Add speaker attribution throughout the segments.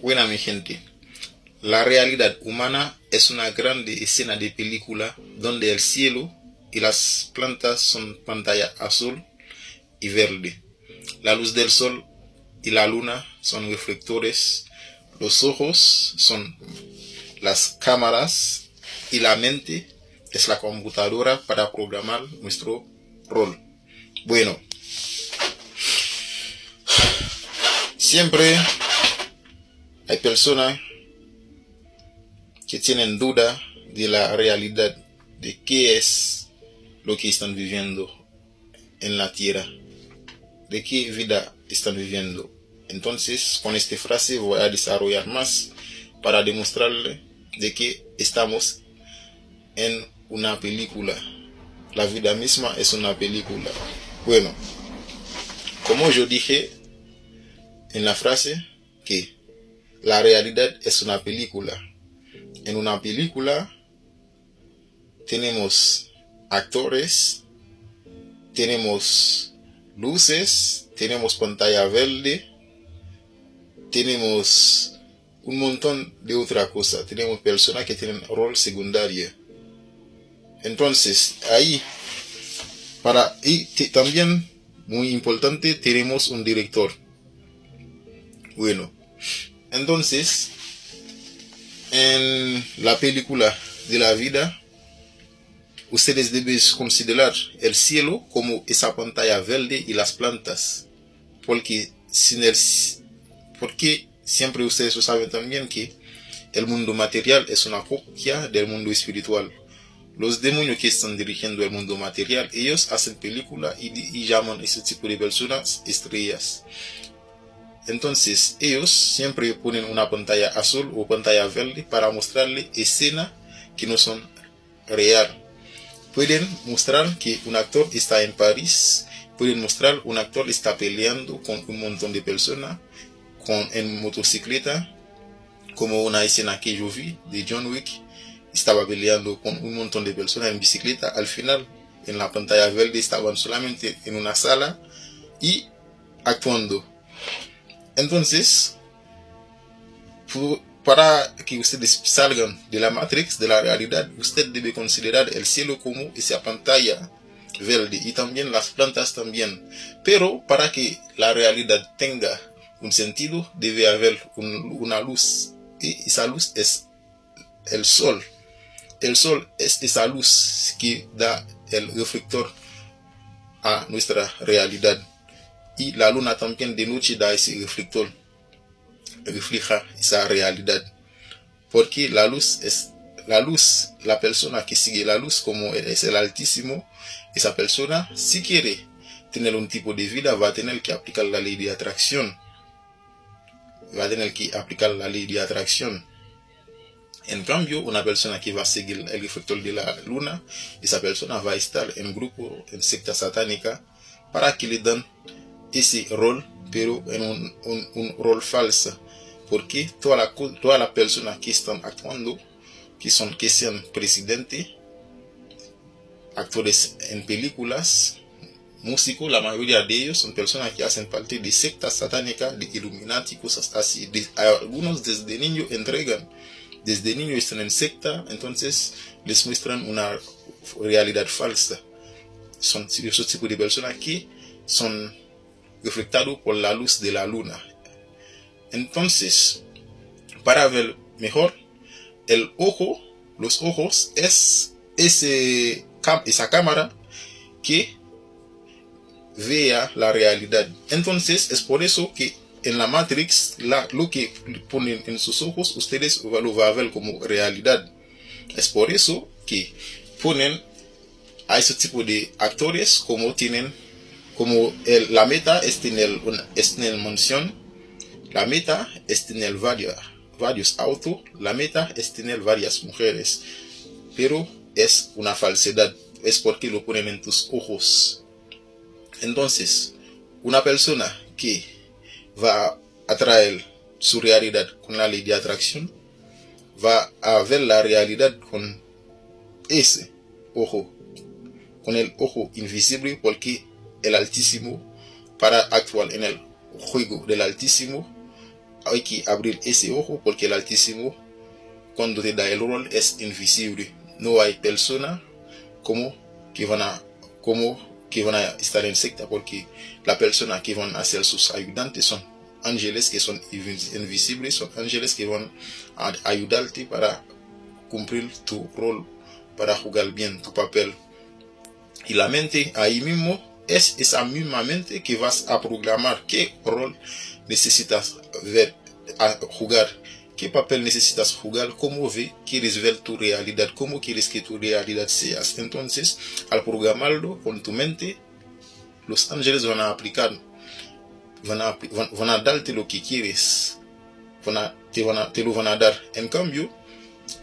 Speaker 1: Buena mi gente, la realidad humana es una grande escena de película donde el cielo y las plantas son pantalla azul y verde. La luz del sol y la luna son reflectores, los ojos son las cámaras y la mente es la computadora para programar nuestro rol. Bueno, siempre hay personas que tienen duda de la realidad de qué es lo que están viviendo en la tierra, de qué vida están viviendo. Entonces, con esta frase voy a desarrollar más para demostrarle de que estamos en una película. La vida misma es una película. Bueno, como yo dije en la frase, que la realidad es una película. En una película tenemos actores, tenemos luces, tenemos pantalla verde, tenemos un montón de otra cosa. Tenemos personas que tienen rol secundario. Entonces, ahí, también, muy importante, tenemos un director. Bueno, entonces, en la película de la vida, ustedes deben considerar el cielo como esa pantalla verde y las plantas. Porque siempre ustedes lo saben también que el mundo material es una copia del mundo espiritual. Los demonios que están dirigiendo el mundo material, ellos hacen película y llaman a ese tipo de personas estrellas. Entonces ellos siempre ponen una pantalla azul o pantalla verde para mostrarle escenas que no son real. Pueden mostrar que un actor está en París, pueden mostrar un actor está peleando con un montón de personas en motocicleta, como una escena que yo vi de John Wick. Estaba peleando con un montón de personas en bicicleta. Al final, en la pantalla verde, estaban solamente en una sala y actuando. Entonces, para que ustedes salgan de la Matrix, de la realidad, usted debe considerar el cielo como esa pantalla verde y también las plantas también. Pero para que la realidad tenga un sentido, debe haber una luz. Y esa luz es el sol. El sol es esa luz que da el reflector a nuestra realidad. Y la luna también de noche da ese reflector, refleja esa realidad. Porque la luz, la persona que sigue la luz, como es el Altísimo, esa persona, si quiere tener un tipo de vida, va a tener que aplicar la ley de atracción. En cambio, una persona que va a seguir el reflector de la luna, esa persona va a estar en grupo, en secta satánica, para que le den ese rol, pero en un rol falso. Porque todas las personas que están actuando, que sean presidentes, actores en películas, músicos, la mayoría de ellos son personas que hacen parte de sectas satánicas, de Illuminati, cosas así. Algunos desde niños entregan. Desde niños están en secta, entonces les muestran una realidad falsa. Son esos tipos de personas que son reflectados por la luz de la luna. Entonces, para ver mejor, los ojos es esa cámara que vea la realidad. Entonces, es por eso que en la Matrix, lo que ponen en sus ojos, ustedes lo van a ver como realidad. Es por eso que ponen a ese tipo de actores la meta es tener una mansión, la meta es tener varios autos, la meta es tener varias mujeres. Pero es una falsedad, es porque lo ponen en tus ojos. Entonces, una persona que va a atraer su realidad con la ley de atracción, va a ver la realidad con ese ojo, con el ojo invisible, porque el Altísimo, para actuar en el juego del Altísimo, hay que abrir ese ojo porque el Altísimo, cuando te da el rol, es invisible. No hay persona como que van a estar en secta, porque la persona que van a ser sus ayudantes son ángeles que son invisibles, son ángeles que van a ayudarte para cumplir tu rol, para jugar bien tu papel. Y la mente ahí mismo es esa misma mente que vas a programar qué rol necesitas jugar, qué papel necesitas jugar, cómo quieres ver tu realidad, cómo quieres que tu realidad sea. Entonces, al programarlo con tu mente, los ángeles van a aplicar, van a darte lo que quieres, te lo van a dar. En cambio,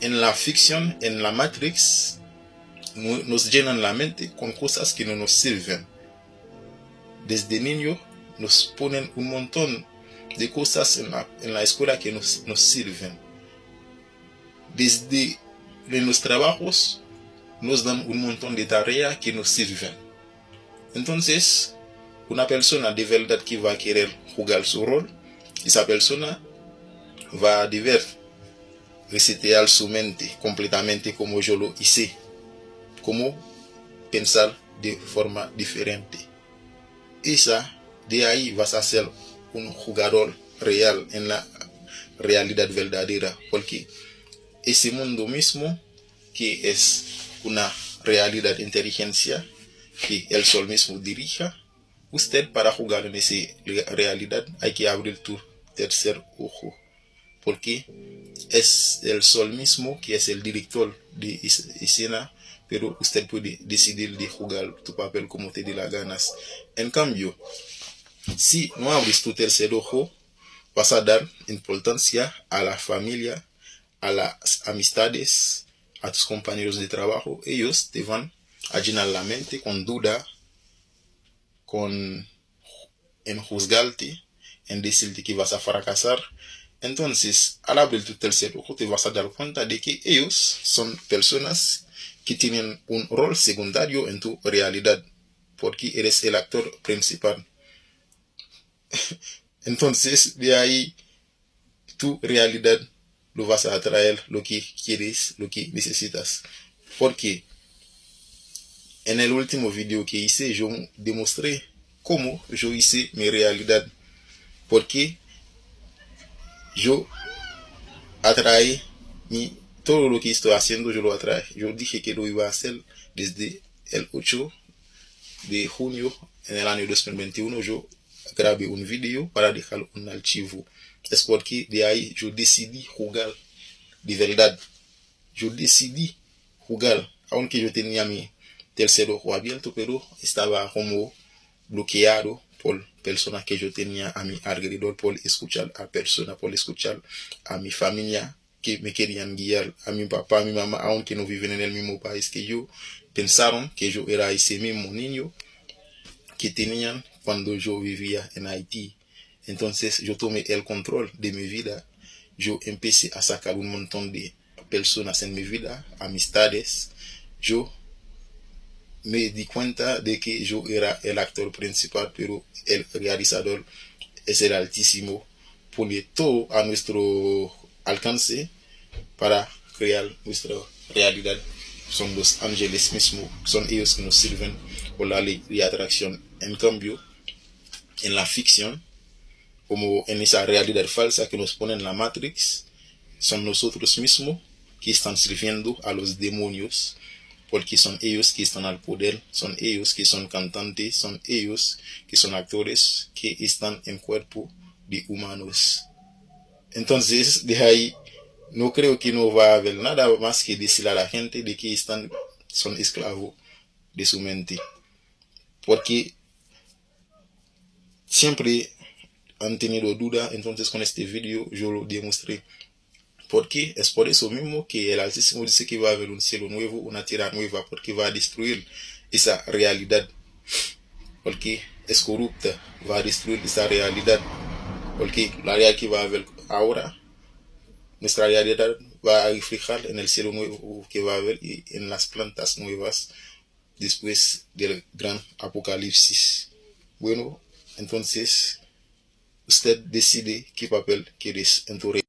Speaker 1: en la ficción, en la Matrix, nos llenan la mente con cosas que no nos sirven. Desde niño nos ponen un montón de cosas en la escuela que nos sirven. Desde en los trabajos nos dan un montón de tareas que nos sirven. Entonces, una persona de verdad que va a querer jugar su rol, esa persona va a deber resetear su mente completamente como yo lo hice, como pensar de forma diferente. De ahí vas a ser un jugador real en la realidad verdadera, porque ese mundo mismo que es una realidad de inteligencia que el sol mismo dirija, usted para jugar en esa realidad hay que abrir tu tercer ojo, porque es el sol mismo que es el director de escena, pero usted puede decidir de jugar tu papel como te dé la ganas. En cambio, si no abres tu tercer ojo, vas a dar importancia a la familia, a las amistades, a tus compañeros de trabajo. Ellos te van a llenar la mente con duda, en juzgarte, en decirte que vas a fracasar. Entonces, al abrir tu tercer ojo, te vas a dar cuenta de que ellos son personas que tienen un rol secundario en tu realidad, porque eres el actor principal. Entonces, de ahí, tu realidad lo vas a atraer, lo que quieres, lo que necesitas. Porque en el último video que hice, yo demostré cómo yo hice mi realidad. Porque yo atrae todo lo que estoy haciendo, yo lo atrae. Yo dije que lo iba a hacer desde el 8 de junio en el año 2021. Yo grabé un video para dejar un archivo. Es porque de ahí yo decidí jugar de verdad. Yo decidí jugar, aunque yo tenía mi tercer ojo abierto, pero estaba como bloqueado por personas que yo tenía a mi alrededor, por escuchar a personas, por escuchar a mi familia que me querían guiar, a mi papá, a mi mamá, aunque no viven en el mismo país que yo, pensaron que yo era ese mismo niño que tenían cuando yo vivía en Haití. Entonces yo tomé el control de mi vida, yo empecé a sacar un montón de personas en mi vida, amistades. Yo me di cuenta de que yo era el actor principal, pero el realizador es el Altísimo. Pone todo a nuestro alcance para crear nuestra realidad. Son los ángeles mismos, son ellos que nos sirven por la ley de atracción. En cambio, en la ficción, como en esa realidad falsa que nos pone en la Matrix, son nosotros mismos que están sirviendo a los demonios, porque son ellos que están al poder, son ellos que son cantantes, son ellos que son actores que están en cuerpo de humanos. Entonces, de ahí, no creo que no va a haber nada más que decir a la gente de que son esclavos de su mente, porque siempre han tenido duda. Entonces con este video yo lo demostré, porque es por eso mismo que el Altísimo dice que va a haber un cielo nuevo, una tierra nueva, porque va a destruir esa realidad, porque es corrupta, va a destruir esa realidad, porque la realidad que va a haber ahora, nuestra realidad va a reflejar en el cielo nuevo que va a haber y en las plantas nuevas después del gran apocalipsis. Bueno, entonces usted decide qué papel quieres en tu